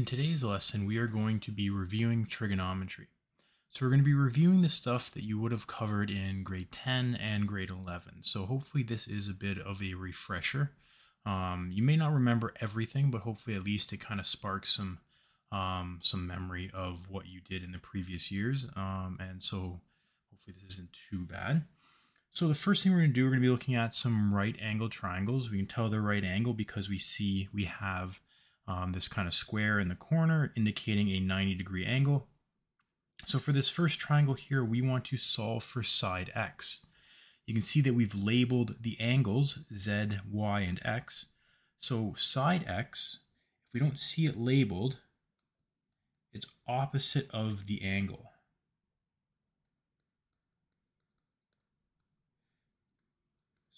In today's lesson, we are going to be reviewing trigonometry. So we're going to be reviewing the stuff that you would have covered in grade 10 and grade 11. So hopefully this is a bit of a refresher. You may not remember everything, but hopefully at least it kind of sparks some memory of what you did in the previous years. And so hopefully this isn't too bad. So the first thing we're going to do, we're going to be looking at some right angle triangles. We can tell they're right angle because we have this kind of square in the corner indicating a 90-degree angle. So for this first triangle here, we want to solve for side x. You can see that we've labeled the angles z, y, and x. So side x, if we don't see it labeled, it's opposite of the angle.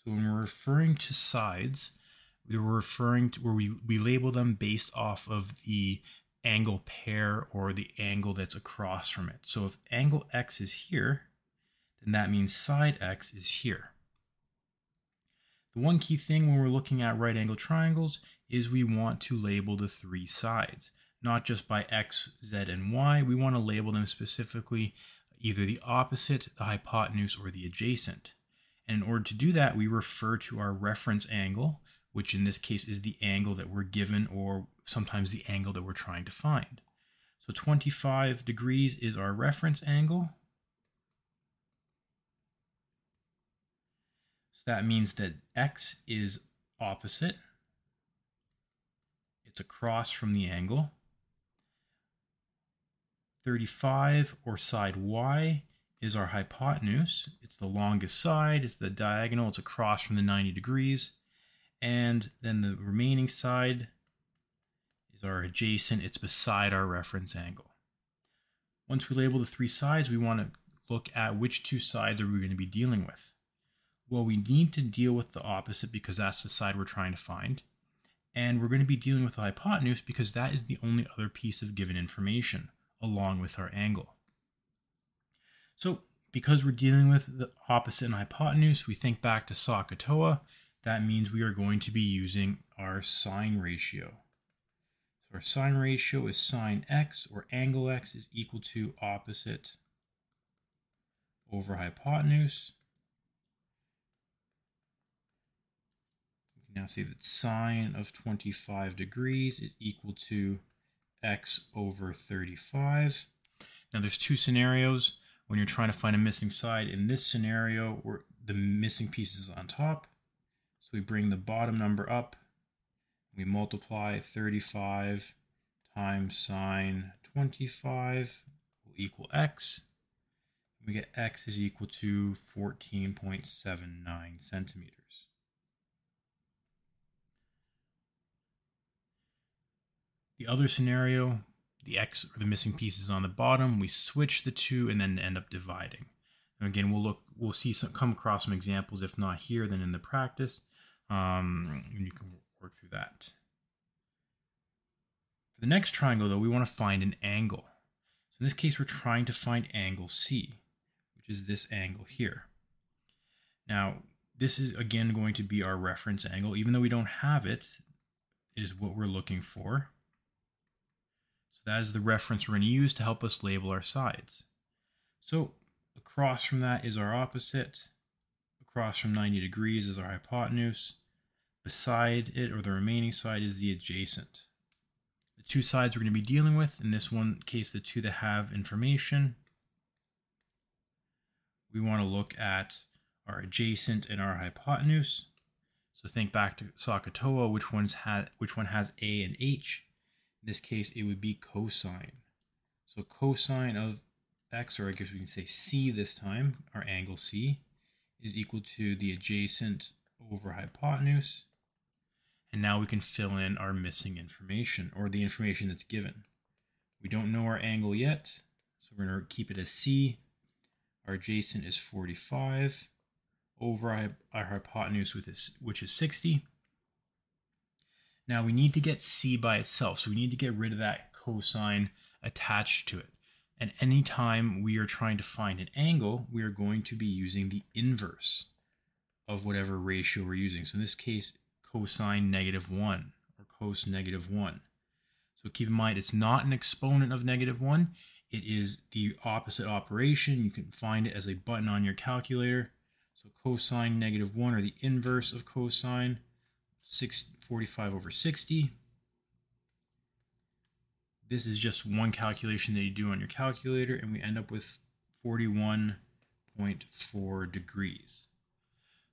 So when we're referring to sides, we're referring to where we label them based off of the angle pair or the angle that's across from it. So if angle x is here, then that means side x is here. The one key thing when we're looking at right angle triangles is we want to label the three sides, not just by x, z, and y. We want to label them specifically either the opposite, the hypotenuse, or the adjacent. And in order to do that, we refer to our reference angle, which in this case is the angle that we're given, or sometimes the angle that we're trying to find. So 25 degrees is our reference angle. So that means that x is opposite. It's across from the angle. 35, or side y, is our hypotenuse. It's the longest side, it's the diagonal, it's across from the 90 degrees. And then the remaining side is our adjacent, it's beside our reference angle. Once we label the three sides, we want to look at which two sides are we going to be dealing with. Well, we need to deal with the opposite because that's the side we're trying to find. And we're going to be dealing with the hypotenuse because that is the only other piece of given information, along with our angle. So because we're dealing with the opposite and hypotenuse, we think back to SOHCAHTOA. That means we are going to be using our sine ratio. So our sine ratio is sine x, or angle x, is equal to opposite over hypotenuse. We can now say that sine of 25 degrees is equal to x over 35. Now there's two scenarios when you're trying to find a missing side. In this scenario, where the missing piece is on top, so we bring the bottom number up, we multiply 35 times sine 25 will equal x. We get x is equal to 14.79 centimeters. The other scenario, the x or the missing piece is on the bottom, we switch the two and then end up dividing. And again, we'll see come across some examples, if not here, then in the practice. And you can work through that. For the next triangle, though, we want to find an angle. So in this case, we're trying to find angle C, which is this angle here. Now, this is again going to be our reference angle. Even though we don't have it, it is what we're looking for. So that is the reference we're going to use to help us label our sides. So across from that is our opposite. Across from 90 degrees is our hypotenuse. Beside it, or the remaining side, is the adjacent. The two sides we're going to be dealing with, in this one case, the two that have information. We want to look at our adjacent and our hypotenuse. So think back to SOHCAHTOA, which one has A and H. In this case, it would be cosine. So cosine of x, or I guess we can say C this time, our angle C, is equal to the adjacent over hypotenuse. And now we can fill in our missing information, or the information that's given. We don't know our angle yet, so we're going to keep it as C. Our adjacent is 45 over our hypotenuse, which is 60. Now we need to get C by itself, so we need to get rid of that cosine attached to it. And anytime we are trying to find an angle, we are going to be using the inverse of whatever ratio we're using. So in this case, cosine -1 or cos -1. So keep in mind, it's not an exponent of -1. It is the opposite operation. You can find it as a button on your calculator. So cosine -1, or the inverse of cosine, 45 over 60. This is just one calculation that you do on your calculator, and we end up with 41.4 degrees.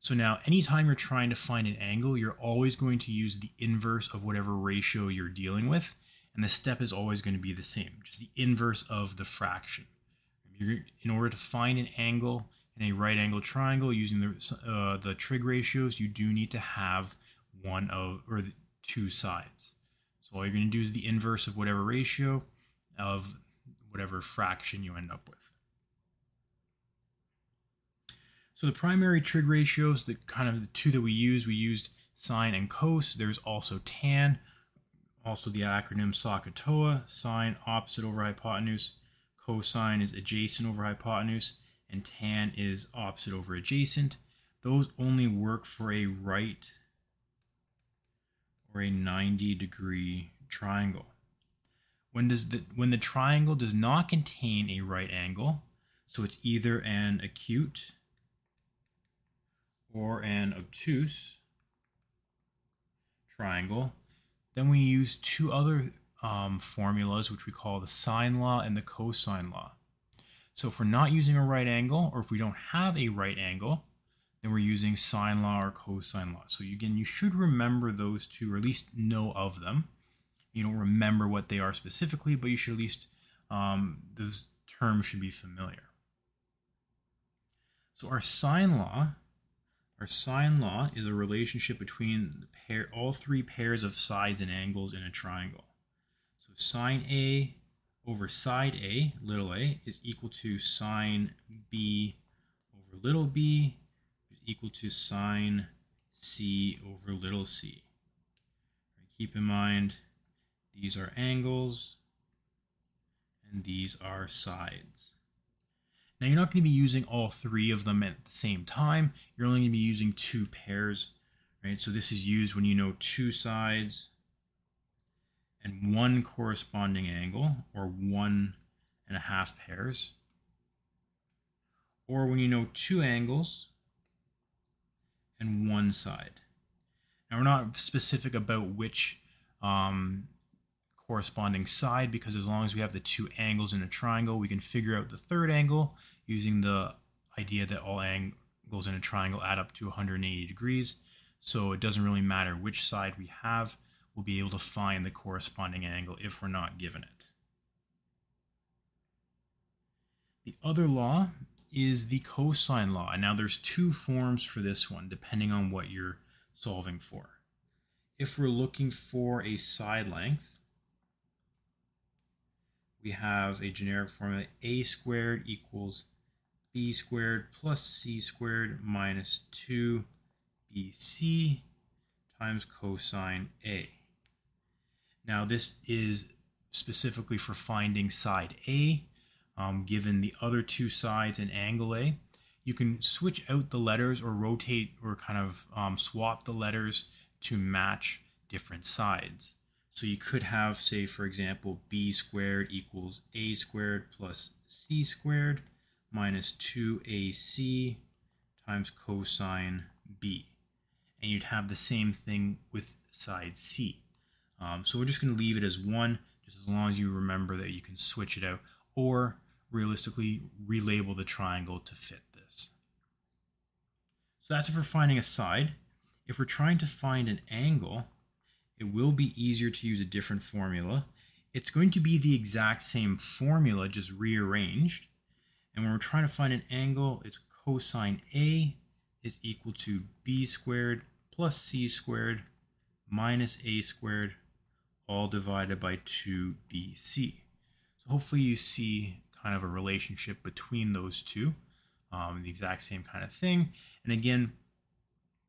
So now, anytime you're trying to find an angle, you're always going to use the inverse of whatever ratio you're dealing with, and the step is always going to be the same, just the inverse of the fraction. In order to find an angle in a right angle triangle using the trig ratios, you do need to have one of, or the two sides. So all you're going to do is the inverse of whatever ratio of whatever fraction you end up with. So the primary trig ratios, the two that we used sine and cos. There's also tan, also the acronym SOHCAHTOA. Sine, opposite over hypotenuse. Cosine is adjacent over hypotenuse. And tan is opposite over adjacent. Those only work for a right or a 90-degree triangle. When the triangle does not contain a right angle, so it's either an acute or an obtuse triangle, then we use two other formulas, which we call the sine law and the cosine law. So if we're not using a right angle, or if we don't have a right angle, then we're using sine law or cosine law. So again, you should remember those two, or at least know of them. You don't remember what they are specifically, but you should at least, those terms should be familiar. So our sine law is a relationship between all three pairs of sides and angles in a triangle. So sine A over side A, little a, is equal to sine B over little b, equal to sine C over little c. Keep in mind, these are angles and these are sides. Now you're not going to be using all three of them at the same time. You're only going to be using two pairs, right? So this is used when you know two sides and one corresponding angle, or 1.5 pairs, or when you know two angles and one side. Now we're not specific about which corresponding side, because as long as we have the two angles in a triangle, we can figure out the third angle using the idea that all angles in a triangle add up to 180 degrees. So it doesn't really matter which side we have, we'll be able to find the corresponding angle if we're not given it. The other law is the cosine law. And now there's two forms for this one, depending on what you're solving for. If we're looking for a side length, we have a generic formula: a squared equals b squared plus c squared minus 2bc times cosine A. Now this is specifically for finding side A, given the other two sides and angle A. You can switch out the letters or rotate or kind of swap the letters to match different sides. So you could have, say, for example, b squared equals a squared plus c squared minus 2ac times cosine B. And you'd have the same thing with side C. So we're just going to leave it as 1, just as long as you remember that you can switch it out, or realistically relabel the triangle to fit this. So that's if we're finding a side. If we're trying to find an angle, it will be easier to use a different formula. It's going to be the exact same formula, just rearranged. And when we're trying to find an angle, it's cosine A is equal to b squared plus c squared minus a squared, all divided by 2bc. So hopefully you see kind of a relationship between those two, the exact same kind of thing. And again,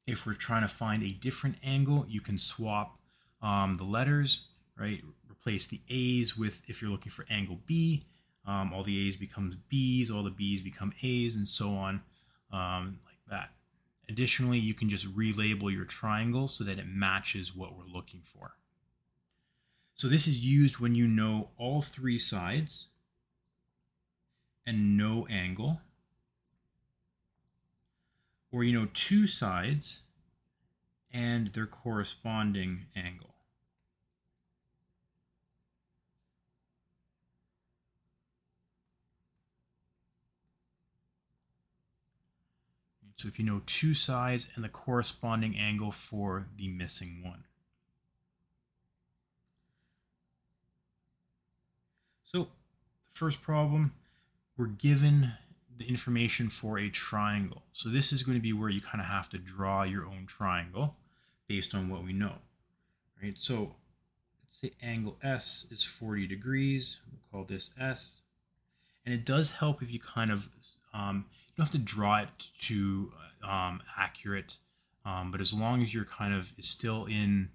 if we're trying to find a different angle, you can swap the letters, right? Replace the A's with, if you're looking for angle B, all the A's becomes B's, all the B's become A's, and so on, like that. Additionally, you can just relabel your triangle so that it matches what we're looking for. So this is used when you know all three sides and no angle, or you know two sides and their corresponding angle. So if you know two sides and the corresponding angle for the missing one. So the first problem, we're given the information for a triangle. So this is going to be where you kind of have to draw your own triangle based on what we know, right? So let's say angle S is 40 degrees. We'll call this S. And it does help if you kind of, you don't have to draw it to accurate, but as long as you're kind of still in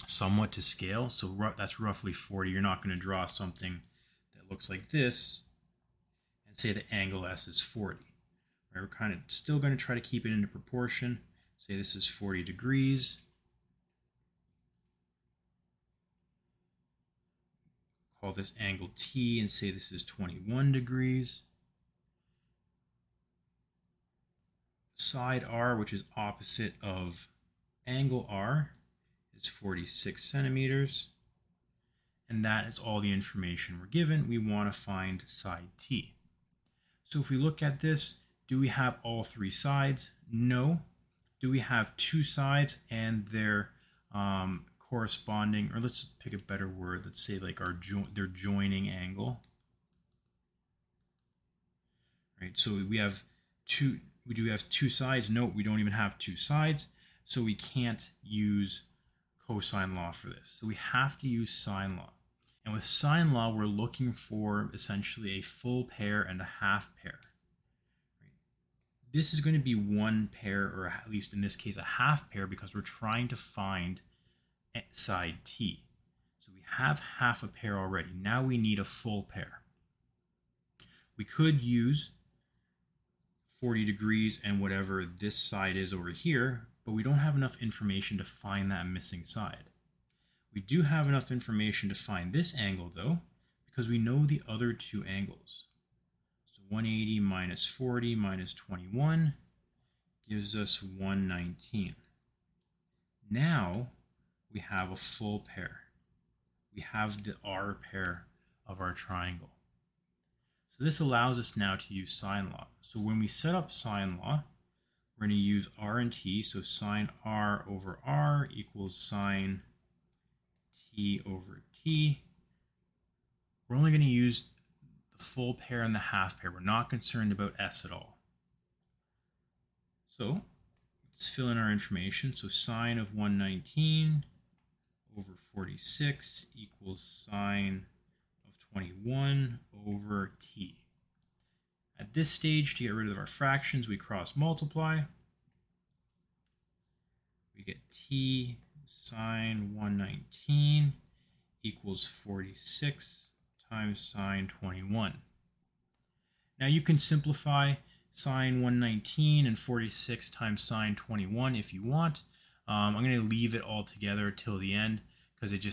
somewhat to scale, so that's roughly 40, you're not going to draw something that looks like this and say the angle S is 40. Right? We're kind of still going to try to keep it into proportion. Say this is 40 degrees. Call this angle T and say this is 21 degrees. Side R, which is opposite of angle R, is 46 centimeters. And that is all the information we're given. We want to find side T. So if we look at this, do we have all three sides? No. Do we have two sides and their corresponding, or let's pick a better word, let's say like their joining angle. Right, so we have two, do we have two sides? No, we don't even have two sides, so we can't use cosine law for this. So we have to use sine law. And with sine law, we're looking for essentially a full pair and a half pair. Right? This is going to be one pair, or at least in this case, a half pair, because we're trying to find side T. So we have half a pair already. Now we need a full pair. We could use 40 degrees and whatever this side is over here, but we don't have enough information to find that missing side. We do have enough information to find this angle though, because we know the other two angles. So 180 minus 40 minus 21 gives us 119. Now we have a full pair. We have the R pair of our triangle. So this allows us now to use sine law. So when we set up sine law, we're going to use R and T. So sine R over R equals sine T over T. We're only going to use the full pair and the half pair. We're not concerned about S at all. So let's fill in our information. So sine of 119 over 46 equals sine of 21 over T. At this stage, to get rid of our fractions, we cross multiply. We get T sine 119 equals 46 times sine 21. Now you can simplify sine 119 and 46 times sine 21 if you want. I'm going to leave it all together till the end because it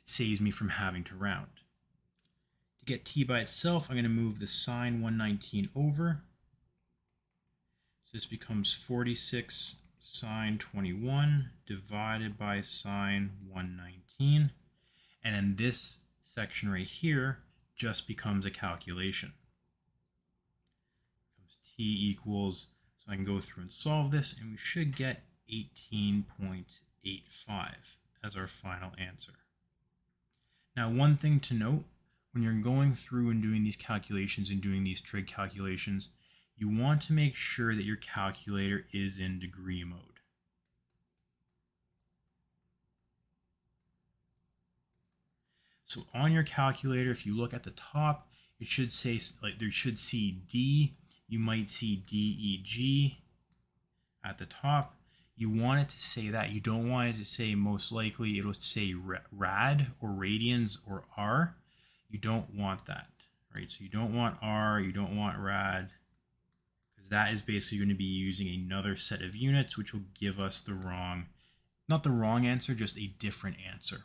saves me from having to round. To get T by itself, I'm going to move the sine 119 over. So this becomes 46 sine 21 divided by sine 119. And then this section right here just becomes a calculation. T equals, so I can go through and solve this, and we should get 18.85 as our final answer. Now, one thing to note, when you're going through and doing these calculations and doing these trig calculations, you want to make sure that your calculator is in degree mode. So on your calculator, if you look at the top, it should say, like, there should see D. You might see DEG at the top. You want it to say that. You don't want it to say most likely. It'll say rad or radians or R. You don't want that, right? So you don't want R, you don't want rad, because that is basically going to be using another set of units, which will give us the wrong, not the wrong answer, just a different answer.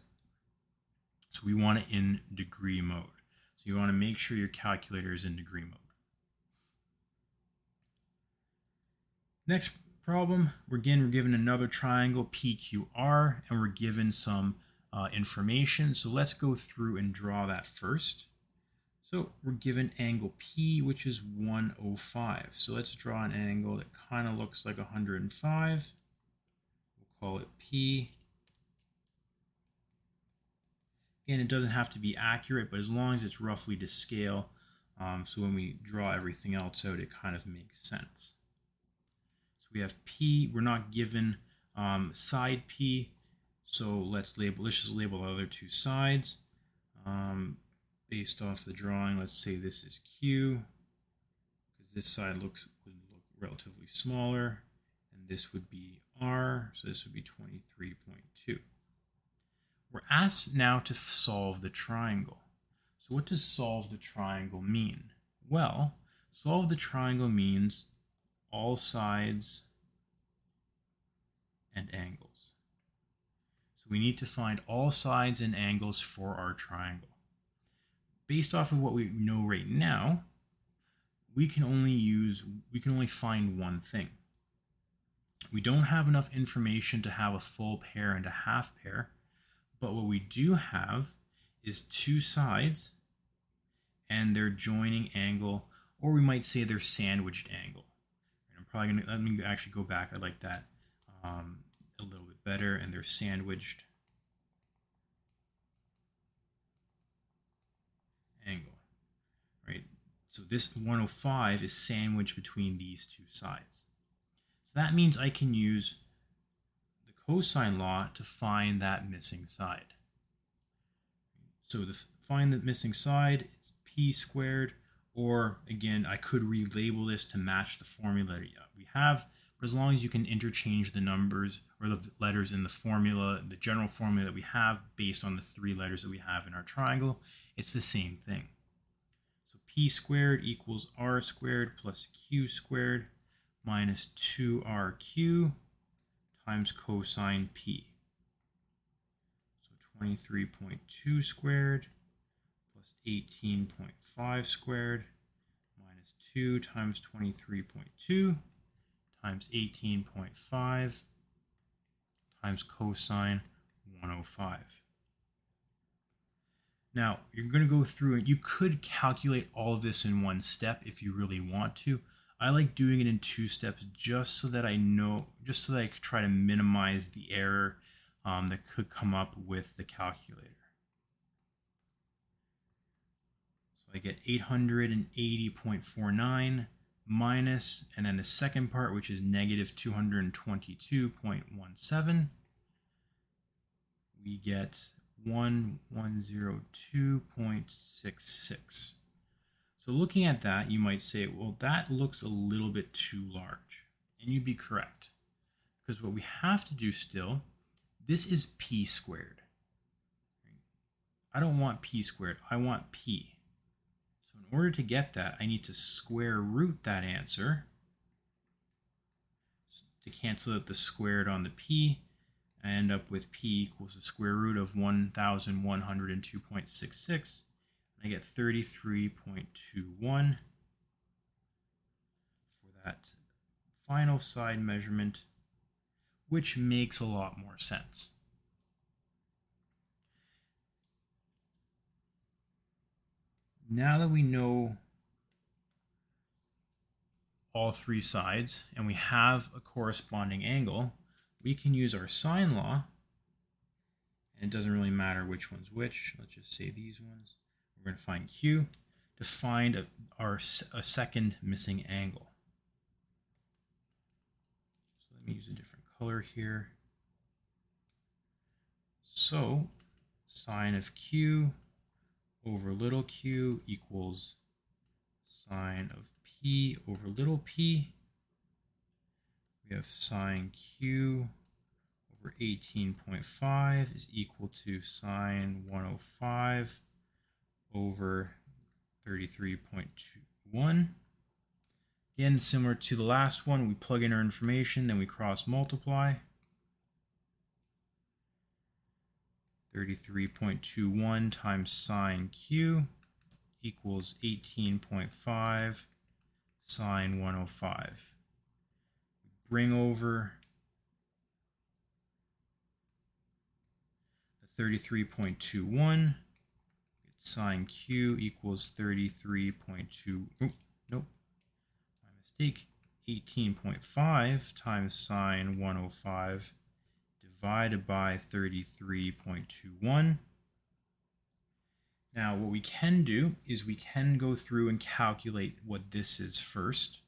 So we want it in degree mode. So you want to make sure your calculator is in degree mode. Next problem, we're given another triangle PQR, and we're given some information. So let's go through and draw that first. So we're given angle P, which is 105. So let's draw an angle that kind of looks like 105. We'll call it P. Again, it doesn't have to be accurate, but as long as it's roughly to scale, so when we draw everything else out, it kind of makes sense. So we have P. We're not given side P, so let's just label the other two sides. Based off the drawing, let's say this is Q, because this side would look relatively smaller, and this would be R, so this would be 23.2. We're asked now to solve the triangle. So what does solve the triangle mean? Well, solve the triangle means all sides and angles. So we need to find all sides and angles for our triangle. Based off of what we know right now, we can only find one thing. We don't have enough information to have a full pair and a half pair, but what we do have is two sides and their joining angle, or we might say their sandwiched angle. And I'm probably gonna, let me actually go back. I like that a little bit better, and they're sandwiched angle, right? So this 105 is sandwiched between these two sides. So that means I can use the cosine law to find that missing side. So to find the missing side, it's P squared, or again, I could relabel this to match the formula we have, but as long as you can interchange the numbers or the letters in the formula, the general formula that we have based on the three letters that we have in our triangle, it's the same thing. So P squared equals R squared plus Q squared minus 2RQ times cosine P. So 23.2 squared plus 18.5 squared minus 2 times 23.2 times 18.5 times cosine 105. Now, you're going to go through it. You could calculate all of this in one step if you really want to. I like doing it in two steps just so that I could try to minimize the error that could come up with the calculator. So I get 880.49 minus, and then the second part, which is negative 222.17, we get 1102.66. So looking at that, you might say, well, that looks a little bit too large. And you'd be correct. Because what we have to do still, this is P squared. I don't want P squared, I want P. So in order to get that, I need to square root that answer to cancel out the squared on the P. I end up with P equals the square root of 1102.66. I get 33.21 for that final side measurement, which makes a lot more sense. Now that we know all three sides and we have a corresponding angle, we can use our sine law, and it doesn't really matter which one's which. Let's just say these ones. We're going to find Q to find a second missing angle. So let me use a different color here. So sine of Q over little q equals sine of P over little p. We have sine Q over 18.5 is equal to sine 105 over 33.21. Again, similar to the last one, we plug in our information, then we cross multiply. 33.21 times sine q equals 18.5 sine 105. Bring over the 33.21. Sine q equals 33.2. Nope, my mistake. 18.5 times sine 105 divided by 33.21. Now, what we can do is we can go through and calculate what this is first.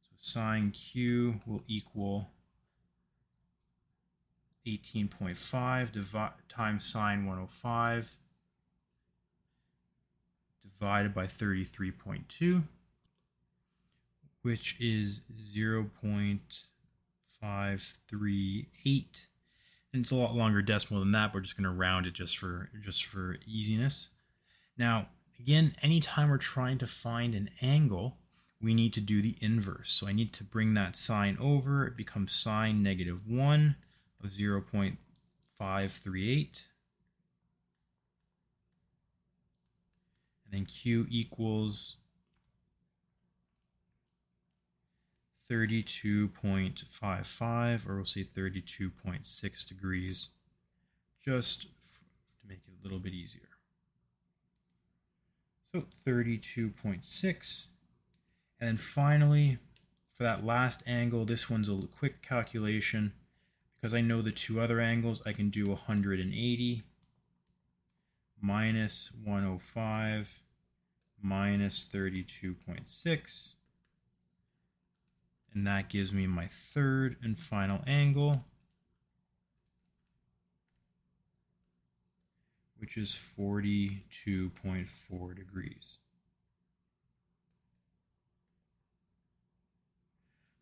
So sine q will equal 18.5 times sine 105 divided by 33.2, which is 0.538. And it's a lot longer decimal than that, but we're just going to round it just for easiness. Now, again, anytime we're trying to find an angle, we need to do the inverse. So I need to bring that sine over. It becomes sine -1 of 0.538. And then q equals 32.55, or we'll say 32.6 degrees, just to make it a little bit easier. So 32.6. And then finally, for that last angle, this one's a quick calculation. Because I know the two other angles, I can do 180 minus 105 minus 32.6. And that gives me my third and final angle, which is 42.4 degrees.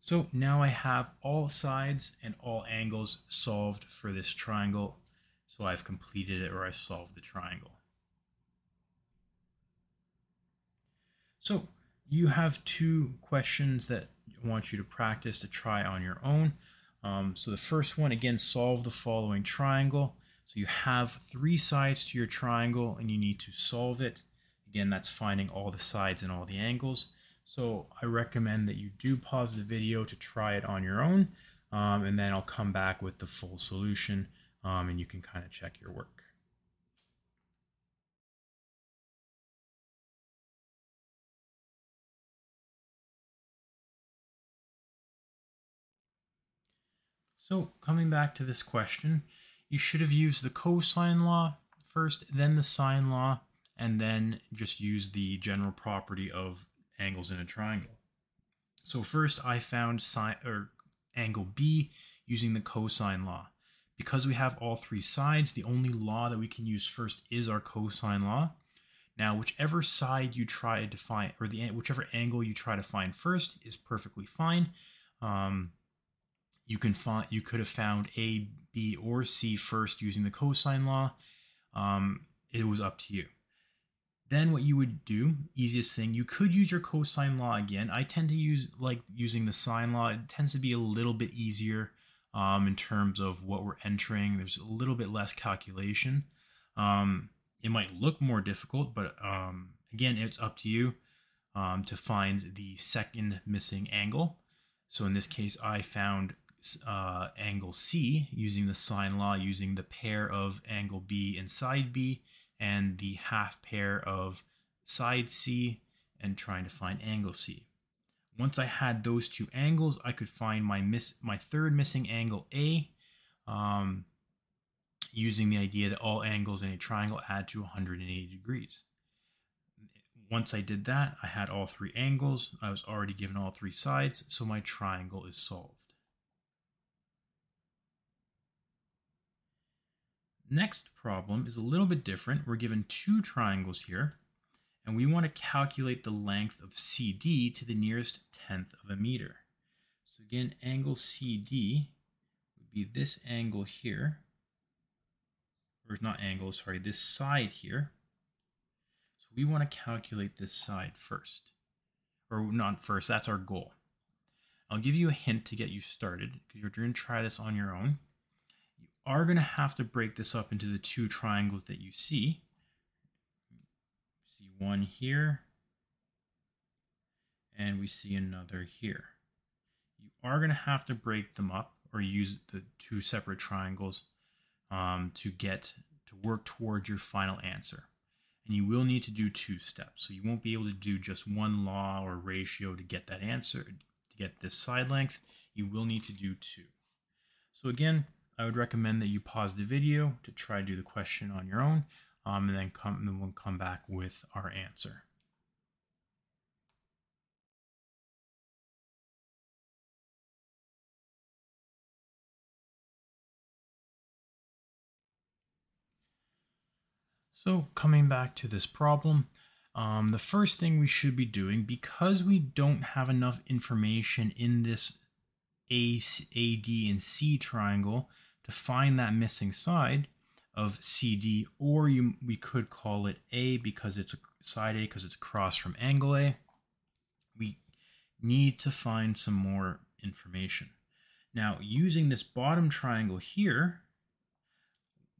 So now I have all sides and all angles solved for this triangle. So I've completed it, or I solved the triangle. So you have two questions that I want you to practice to try on your own. So the first one, again, solve the following triangle. So you have three sides to your triangle and you need to solve it. Again, that's finding all the sides and all the angles. So I recommend that you do pause the video to try it on your own, and then I'll come back with the full solution, and you can kind of check your work. So coming back to this question, you should have used the cosine law first, then the sine law, and then just use the general property of angles in a triangle. So first I found angle B using the cosine law. Because we have all three sides, the only law that we can use first is our cosine law. Now, whichever side you try to find, or whichever angle you try to find first is perfectly fine. You could have found A, B, or C first using the cosine law. It was up to you. Then what you would do, easiest thing, you could use your cosine law again. I tend to like using the sine law. It tends to be a little bit easier in terms of what we're entering. There's a little bit less calculation. It might look more difficult, but again, it's up to you to find the second missing angle. So in this case, I found angle C using the sine law, using the pair of angle B and side B, and the half pair of side C, and trying to find angle C. Once I had those two angles, I could find my third missing angle A, using the idea that all angles in a triangle add to 180 degrees. Once I did that, I had all three angles. I was already given all three sides, so my triangle is solved. Next problem is a little bit different. We're given two triangles here, and we want to calculate the length of CD to the nearest tenth of a meter. So again, angle CD would be this angle here, or not angle, sorry, this side here. So we want to calculate this side first, or not first, that's our goal. I'll give you a hint to get you started, because you're going to try this on your own. You are going to have to break this up into the two triangles that you see. See one here, and we see another here. You are going to have to break them up or use the two separate triangles to work towards your final answer. And you will need to do two steps. So you won't be able to do just one law or ratio to get that answer, to get this side length. You will need to do two. So again, I would recommend that you pause the video to try to do the question on your own, and then we'll come back with our answer. So coming back to this problem, the first thing we should be doing, because we don't have enough information in this AD and C triangle to find that missing side of CD, or we could call it A because it's side A because it's across from angle A. We need to find some more information. Now, using this bottom triangle here,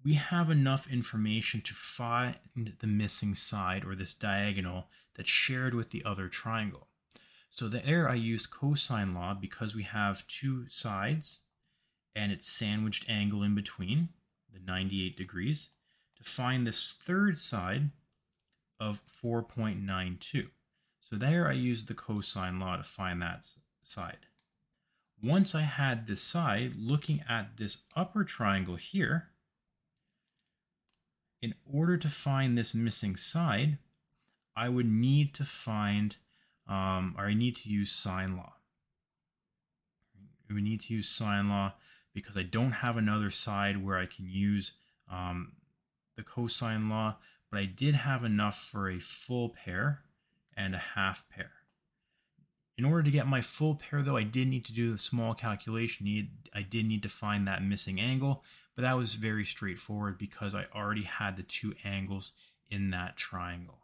we have enough information to find the missing side, or this diagonal that's shared with the other triangle. So there I used cosine law because we have two sides and its sandwiched angle in between, the 98 degrees, to find this third side of 4.92. So there I used the cosine law to find that side. Once I had this side, looking at this upper triangle here, in order to find this missing side, I would need to find, or I need to use sine law. We need to use sine law because I don't have another side where I can use the cosine law, but I did have enough for a full pair and a half pair. In order to get my full pair, though, I did need to do the small calculation. I did need to find that missing angle, but that was very straightforward because I already had the two angles in that triangle.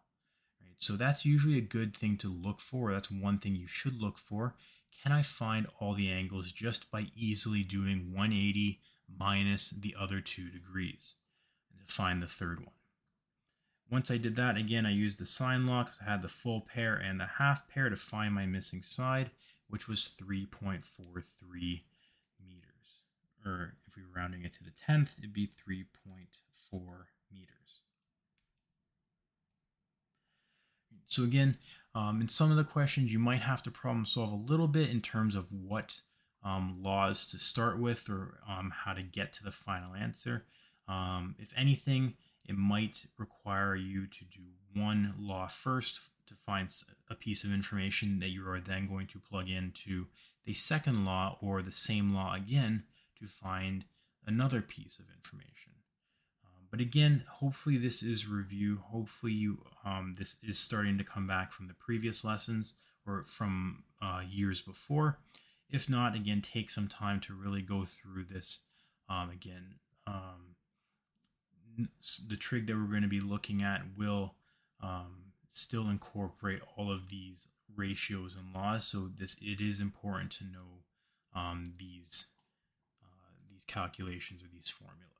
Right? So that's usually a good thing to look for. That's one thing you should look for. Can I find all the angles just by easily doing 180 minus the other 2 degrees to find the third one? Once I did that, again, I used the sine law because I had the full pair and the half pair to find my missing side, which was 3.43 meters. Or if we were rounding it to the 10th, it'd be 3.4 meters. So again, in some of the questions, you might have to problem solve a little bit in terms of what laws to start with, or how to get to the final answer. If anything, it might require you to do one law first to find a piece of information that you are then going to plug into the second law, or the same law again to find another piece of information. But again, hopefully this is review. Hopefully you this is starting to come back from the previous lessons or from years before. If not, again, take some time to really go through this again. The trig that we're going to be looking at will still incorporate all of these ratios and laws, so it is important to know these calculations or these formulas.